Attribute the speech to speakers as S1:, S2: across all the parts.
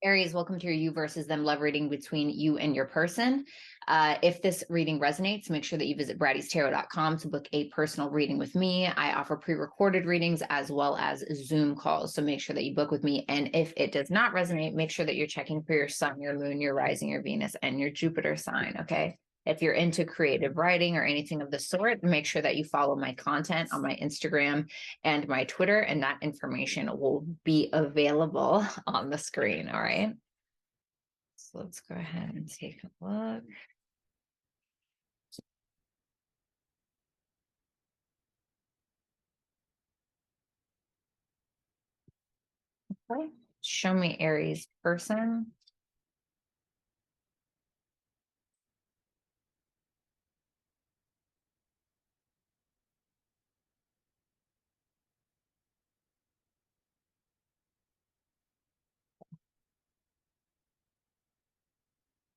S1: Aries, welcome to your you versus them love reading between you and your person. If this reading resonates, make sure that you visit brattystarot.com to book a personal reading with me. I offer pre-recorded readings as well as Zoom calls, so make sure that you book with me. And if it does not resonate, make sure that you're checking for your sun, your moon, your rising, your Venus, and your Jupiter sign, okay? If you're into creative writing or anything of the sort, make sure that you follow my content on my Instagram and my Twitter, and that information will be available on the screen, all right? So let's go ahead and take a look. Okay. Show me Aries person.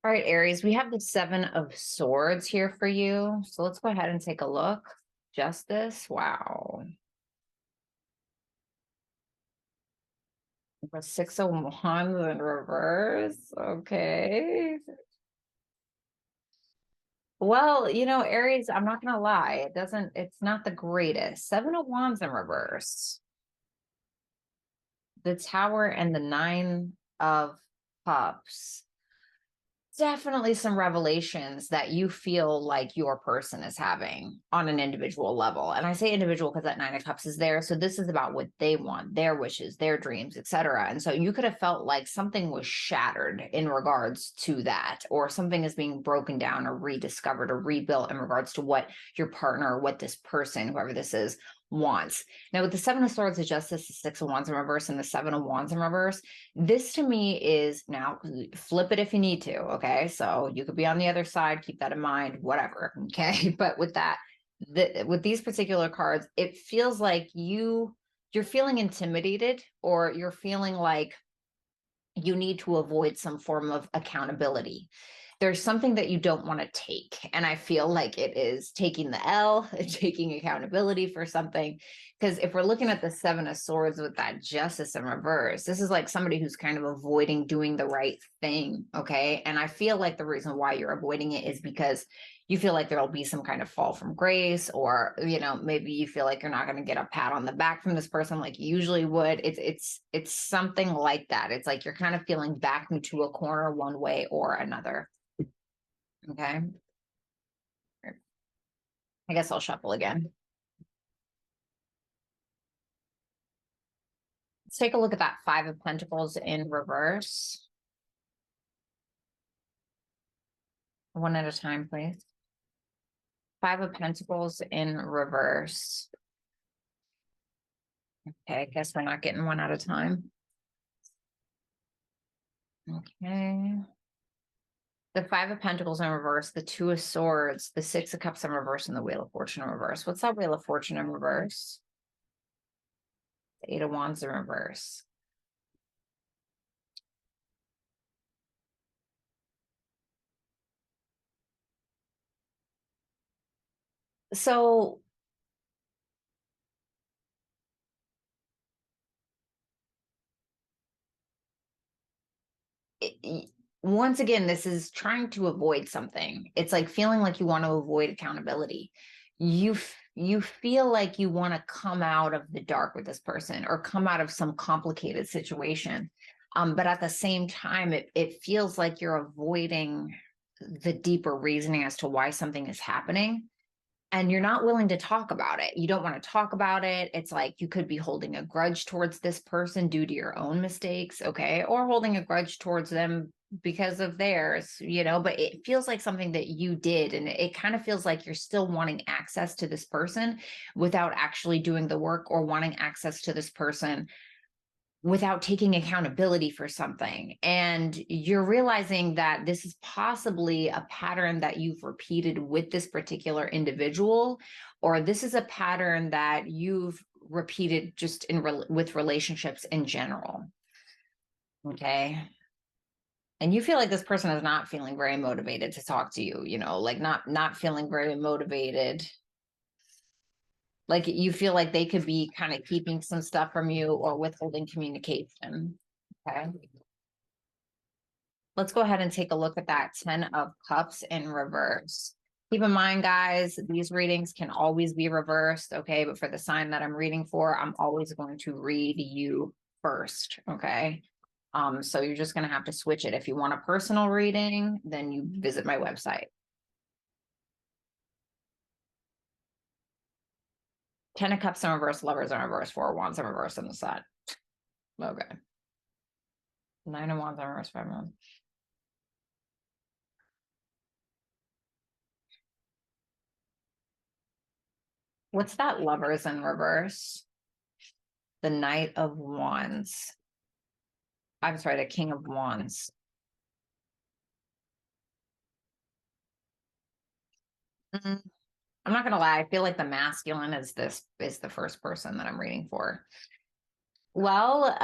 S1: All right, Aries, we have the Seven of Swords here for you. So let's go ahead and take a look. Justice, wow. The Six of Wands in reverse, okay. Well, Aries, I'm not gonna lie, it's not the greatest. Seven of Wands in reverse. The Tower and the Nine of Cups. Definitely some revelations that you feel like your person is having on an individual level. And I say individual because that Nine of Cups is there. So this is about what they want, their wishes, their dreams, etc. And so you could have felt like something was shattered in regards to that, or something is being broken down or rediscovered or rebuilt in regards to what your partner, what this person, whoever this is, wants. Now, with the Seven of Swords, the Justice, the Six of Wands in reverse, and the Seven of Wands in reverse, this to me is, now flip it if you need to, okay? So you could be on the other side, keep that in mind, whatever, okay? But with that, with these particular cards, it feels like you're feeling intimidated, or you're feeling like you need to avoid some form of accountability. There's something that you don't want to take. And I feel like it is taking the L, taking accountability for something. Because if we're looking at the Seven of Swords with that Justice in reverse, this is like somebody who's kind of avoiding doing the right thing. Okay. And I feel like the reason why you're avoiding it is because you feel like there'll be some kind of fall from grace, or maybe you feel like you're not going to get a pat on the back from this person like you usually would. It's something like that. It's like you're kind of feeling backed into a corner one way or another. Okay, I guess I'll shuffle again. Let's take a look at that Five of Pentacles in reverse. One at a time, please. Five of Pentacles in reverse. Okay, I guess we're not getting one at a time. Okay. The Five of Pentacles in reverse, the Two of Swords, the Six of Cups in reverse, and the Wheel of Fortune in reverse. What's that Wheel of Fortune in reverse? The Eight of Wands in reverse. So once again, this is trying to avoid something. It's like feeling like you want to avoid accountability. You feel like you want to come out of the dark with this person, or come out of some complicated situation. But at the same time, it feels like you're avoiding the deeper reasoning as to why something is happening. And you're not willing to talk about it. You don't want to talk about it. It's like you could be holding a grudge towards this person due to your own mistakes, okay? Or holding a grudge towards them because of theirs, but it feels like something that you did. And it kind of feels like you're still wanting access to this person without actually doing the work, or wanting access to this person without taking accountability for something. And you're realizing that this is possibly a pattern that you've repeated with this particular individual, or this is a pattern that you've repeated just with relationships in general. Okay. And you feel like this person is not feeling very motivated to talk to you, like not feeling very motivated. Like you feel like they could be kind of keeping some stuff from you, or withholding communication. Okay. Let's go ahead and take a look at that 10 of Cups in reverse. Keep in mind, guys, these readings can always be reversed, okay? But for the sign that I'm reading for, I'm always going to read you first, okay? So you're just going to have to switch it. If you want a personal reading, then you visit my website. 10 of Cups in reverse, Lovers in reverse, 4 of Wands in reverse on the side. Okay. 9 of Wands in reverse, 5 of Wands. What's that Lovers in reverse? The Knight of Wands. I'm sorry, the King of Wands. Mm, I'm not gonna lie, I feel like the masculine is the first person that I'm reading for. Well,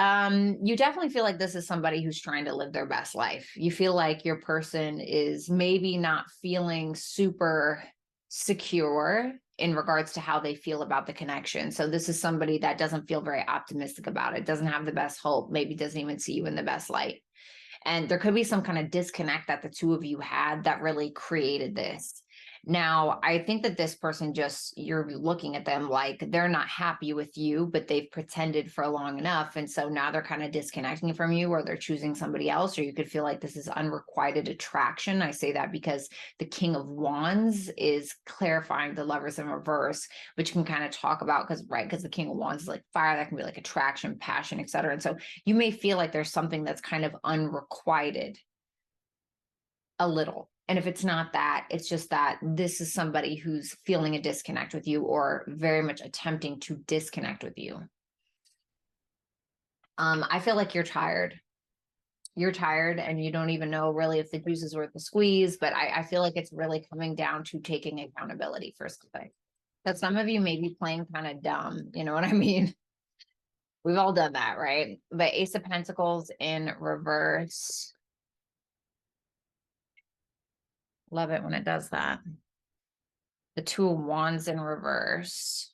S1: you definitely feel like this is somebody who's trying to live their best life. You feel like your person is maybe not feeling super secure in regards to how they feel about the connection. So this is somebody that doesn't feel very optimistic about it, doesn't have the best hope, maybe doesn't even see you in the best light. And there could be some kind of disconnect that the two of you had that really created this. Now, I think that this person just, you're looking at them like they're not happy with you, but they've pretended for long enough. And so now they're kind of disconnecting from you, or they're choosing somebody else, or you could feel like this is unrequited attraction. I say that because the King of Wands is clarifying the Lovers in reverse, which can kind of talk about, because, right, because the King of Wands is like fire, that can be like attraction, passion, etc. And so you may feel like there's something that's kind of unrequited a little. And if it's not that, it's just that this is somebody who's feeling a disconnect with you or very much attempting to disconnect with you. I feel like you're tired. You're tired and you don't even know really if the juice is worth the squeeze, but I feel like it's really coming down to taking accountability for something. Because some of you may be playing kind of dumb, you know what I mean? We've all done that, right? But Ace of Pentacles in reverse. Love it when it does that. The Two of Wands in reverse.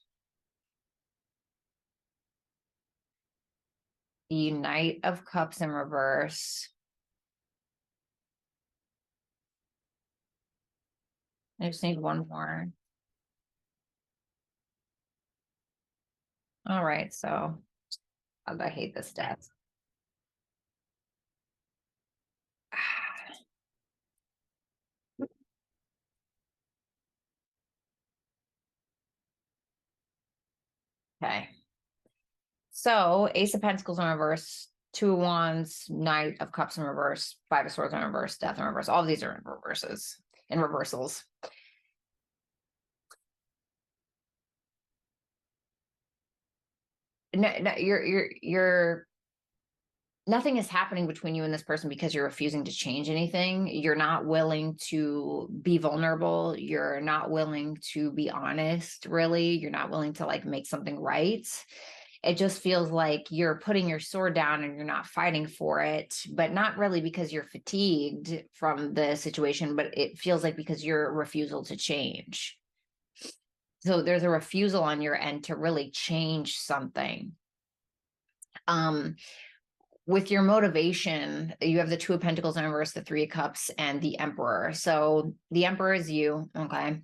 S1: The Knight of Cups in reverse. I just need one more. All right, so I hate this deck. Okay. So Ace of Pentacles in reverse, Two of Wands, Knight of Cups in reverse, Five of Swords in reverse, Death in reverse. All of these are in reverses, in reversals. No, no, you're nothing is happening between you and this person because you're refusing to change anything. You're not willing to be vulnerable. You're not willing to be honest, really. You're not willing to like make something right. It just feels like you're putting your sword down and you're not fighting for it, but not really because you're fatigued from the situation, but it feels like because your refusal to change. So there's a refusal on your end to really change something. Um, with your motivation, you have the Two of Pentacles in reverse, the Three of Cups, and the Emperor. So the Emperor is you, okay?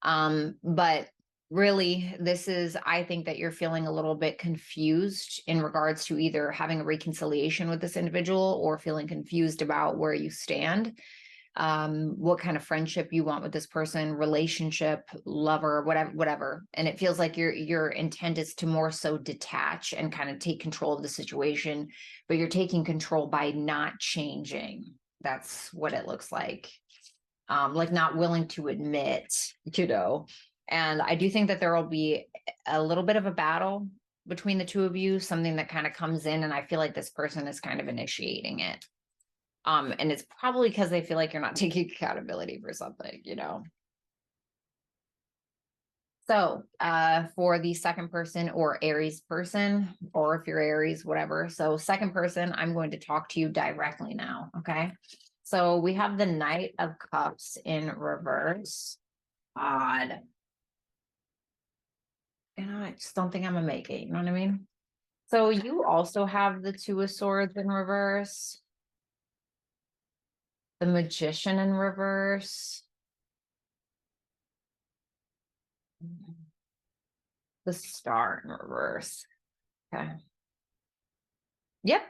S1: But really, this is, I think that you're feeling a little bit confused in regards to either having a reconciliation with this individual or feeling confused about where you stand, what kind of friendship you want with this person, relationship, lover, whatever. And it feels like your intent is to more so detach and kind of take control of the situation, but you're taking control by not changing. That's what it looks like not willing to admit, you know. And I do think that there will be a little bit of a battle between the two of you, something that kind of comes in, and I feel like this person is kind of initiating it. And it's probably because they feel like you're not taking accountability for something, you know. So for the second person or Aries person, or if you're Aries, whatever. So second person, I'm going to talk to you directly now, okay? So we have the Knight of Cups in reverse. Odd. You know, I just don't think I'm gonna make it, you know what I mean? So you also have the Two of Swords in reverse. The Magician in reverse. The Star in reverse. Okay. Yep.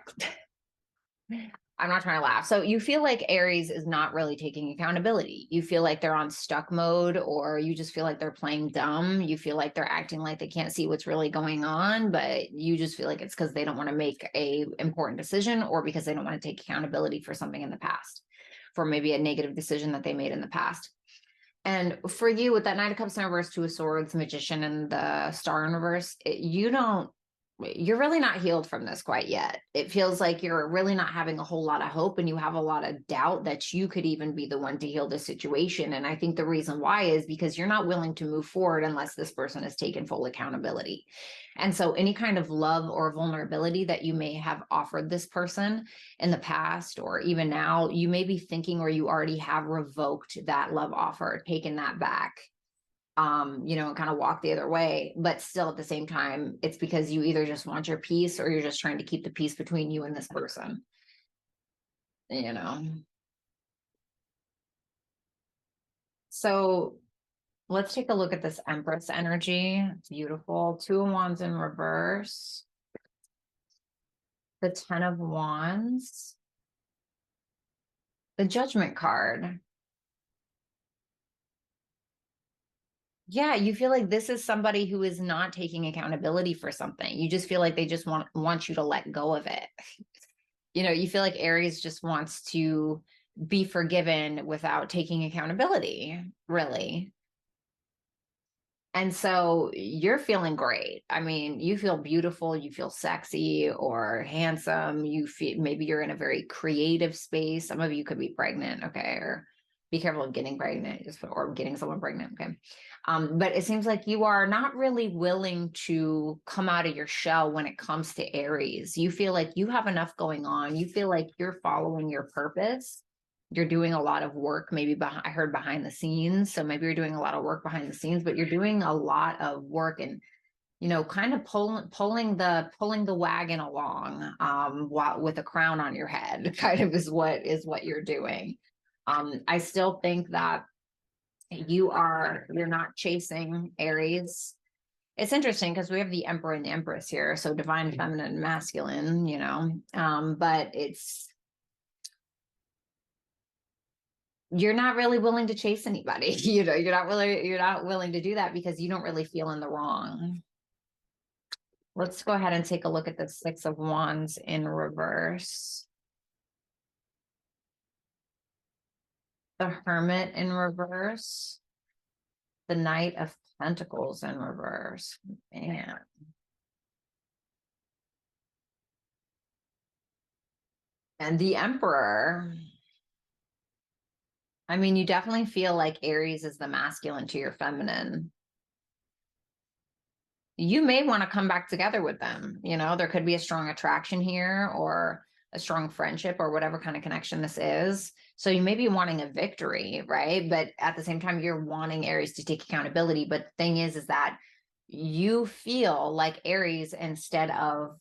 S1: I'm not trying to laugh. So you feel like Aries is not really taking accountability. You feel like they're on stuck mode, or you just feel like they're playing dumb. You feel like they're acting like they can't see what's really going on, but you just feel like it's because they don't want to make a important decision, or because they don't want to take accountability for something in the past, for maybe a negative decision that they made in the past. And for you, with that Knight of Cups in reverse, Two of Swords, Magician, and the Star in reverse, you're really not healed from this quite yet. It feels like you're really not having a whole lot of hope, and you have a lot of doubt that you could even be the one to heal the situation. And I think the reason why is because you're not willing to move forward unless this person has taken full accountability. And so any kind of love or vulnerability that you may have offered this person in the past, or even now, you may be thinking, or you already have revoked that love offer, taken that back, and kind of walk the other way. But still at the same time, it's because you either just want your peace, or you're just trying to keep the peace between you and this person, you know. So let's take a look at this Empress energy. It's beautiful. Two of Wands in reverse. The Ten of Wands. The Judgment card. Yeah, you feel like this is somebody who is not taking accountability for something. You just feel like they just want you to let go of it. You feel like Aries just wants to be forgiven without taking accountability, really. And so you're feeling great. I mean, you feel beautiful, you feel sexy or handsome. You feel maybe you're in a very creative space. Some of you could be pregnant, okay, or be careful of getting pregnant, or getting someone pregnant, okay. But it seems like you are not really willing to come out of your shell when it comes to Aries. You feel like you have enough going on. You feel like you're following your purpose. You're doing a lot of work, maybe I heard behind the scenes. So maybe you're doing a lot of work behind the scenes, but you're doing a lot of work, and kind of pulling the wagon along, while with a crown on your head, kind of is what you're doing. I still think that you're not chasing Aries. It's interesting because we have the Emperor and the Empress here, so divine feminine and masculine, but you're not really willing to chase anybody. You're not willing to do that because you don't really feel in the wrong. Let's go ahead and take a look at the Six of Wands in reverse. The Hermit in reverse. The Knight of Pentacles in reverse. Man. And the Emperor. I mean, you definitely feel like Aries is the masculine to your feminine. You may want to come back together with them. There could be a strong attraction here, or a strong friendship, or whatever kind of connection this is. So you may be wanting a victory, right? But at the same time, you're wanting Aries to take accountability. But the thing is that you feel like Aries, instead of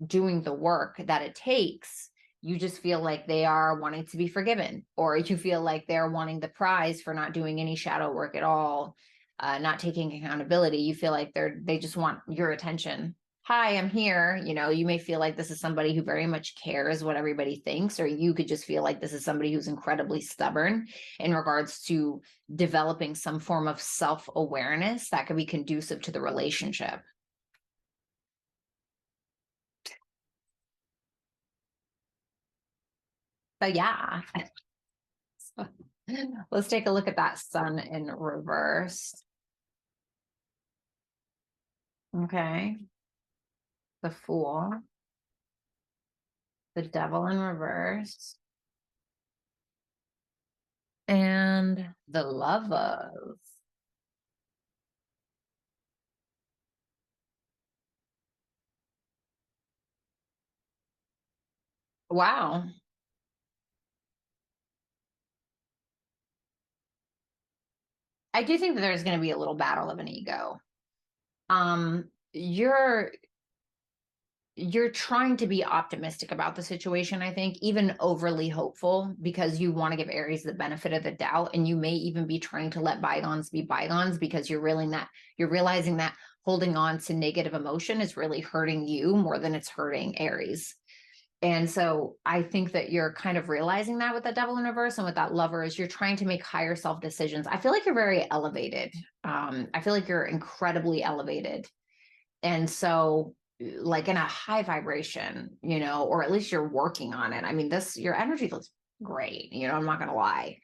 S1: doing the work that it takes, you just feel like they are wanting to be forgiven, or you feel like they're wanting the prize for not doing any shadow work at all, not taking accountability. You feel like they just want your attention. Hi, I'm here. You may feel like this is somebody who very much cares what everybody thinks, or you could just feel like this is somebody who's incredibly stubborn in regards to developing some form of self-awareness that could be conducive to the relationship. So yeah. Let's take a look at that Sun in reverse. Okay. The Fool. The Devil in reverse. And the Lovers. Wow. I do think that there's going to be a little battle of an ego. You're you're trying to be optimistic about the situation, I think, even overly hopeful, because you want to give Aries the benefit of the doubt. And you may even be trying to let bygones be bygones because you're realizing that holding on to negative emotion is really hurting you more than it's hurting Aries. And so I think that you're kind of realizing that with the devil in reverse and with that lover is you're trying to make higher self decisions. I feel like you're very elevated. I feel like you're incredibly elevated. And so like in a high vibration, or at least you're working on it. I mean, your energy looks great, I'm not going to lie.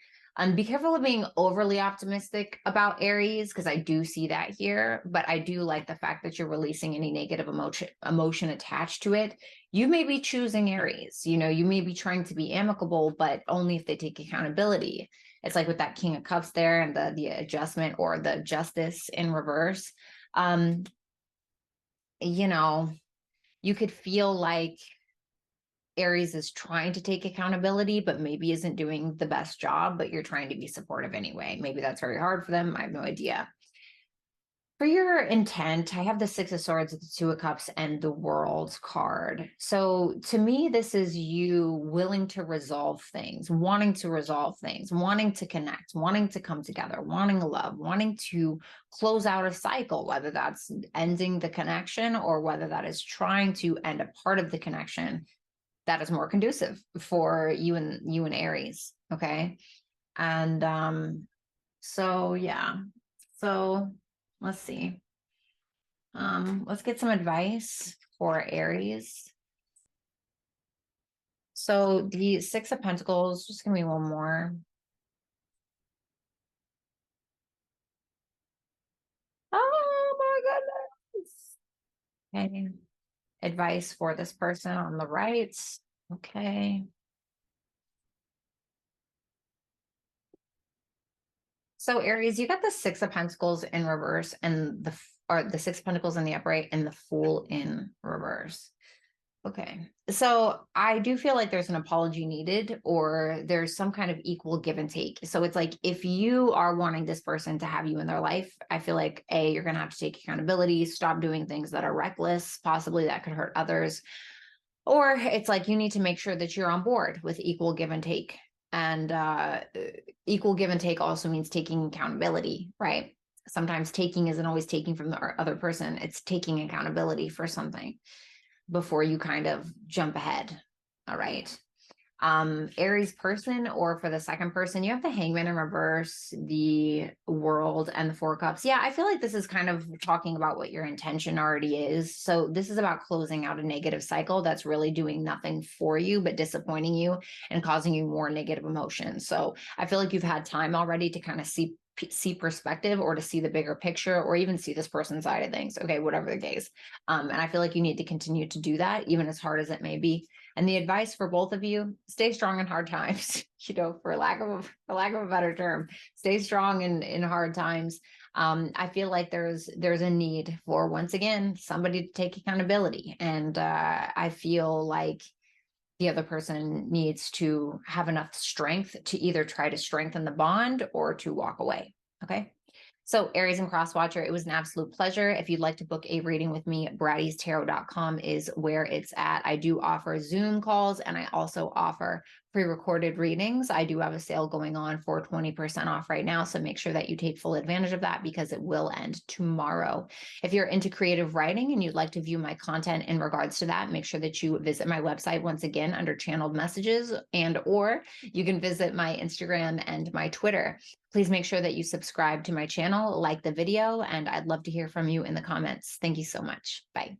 S1: Be careful of being overly optimistic about Aries because I do see that here, but I do like the fact that you're releasing any negative emotion attached to it. You may be choosing Aries, you may be trying to be amicable, but only if they take accountability. It's like with that King of Cups there and the adjustment or the justice in reverse. You could feel like Aries is trying to take accountability, but maybe isn't doing the best job, but you're trying to be supportive anyway. Maybe that's very hard for them. I have no idea. For your intent, I have the Six of Swords, the Two of Cups, and the World card. So to me, this is you willing to resolve things, wanting to resolve things, wanting to connect, wanting to come together, wanting love, wanting to close out a cycle, whether that's ending the connection or whether that is trying to end a part of the connection that is more conducive for you and Aries. Okay. And so yeah. So let's see. Let's get some advice for Aries. So the Six of Pentacles, just give me one more. Oh my goodness. Okay. Advice for this person on the right. Okay. So Aries, you got the Six of Pentacles in reverse and the Six of Pentacles in the upright and the Fool in reverse. Okay. So I do feel like there's an apology needed or there's some kind of equal give and take. So it's like if you are wanting this person to have you in their life, I feel like you're going to have to take accountability, stop doing things that are reckless, possibly that could hurt others. Or it's like you need to make sure that you're on board with equal give and take. And equal give and take also means taking accountability, right? Sometimes taking isn't always taking from the other person. It's taking accountability for something before you kind of jump ahead. All right. Aries person, or for the second person, you have the Hangman in reverse, the World, and the Four Cups. Yeah, I feel like this is kind of talking about what your intention already is. So this is about closing out a negative cycle that's really doing nothing for you, but disappointing you and causing you more negative emotions. So I feel like you've had time already to kind of see perspective or to see the bigger picture or even see this person's side of things. Okay, whatever the case. And I feel like you need to continue to do that, even as hard as it may be. And the advice for both of you, stay strong in hard times, for lack of a better term, stay strong in hard times. I feel like there's a need for, once again, somebody to take accountability. And I feel like the other person needs to have enough strength to either try to strengthen the bond or to walk away. Okay. So Aries and Crosswatcher, it was an absolute pleasure. If you'd like to book a reading with me, brattystarot.com is where it's at. I do offer Zoom calls and I also offer pre-recorded readings. I do have a sale going on for 20% off right now. So make sure that you take full advantage of that because it will end tomorrow. If you're into creative writing and you'd like to view my content in regards to that, make sure that you visit my website once again under channeled messages, or you can visit my Instagram and my Twitter. Please make sure that you subscribe to my channel, like the video, and I'd love to hear from you in the comments. Thank you so much. Bye.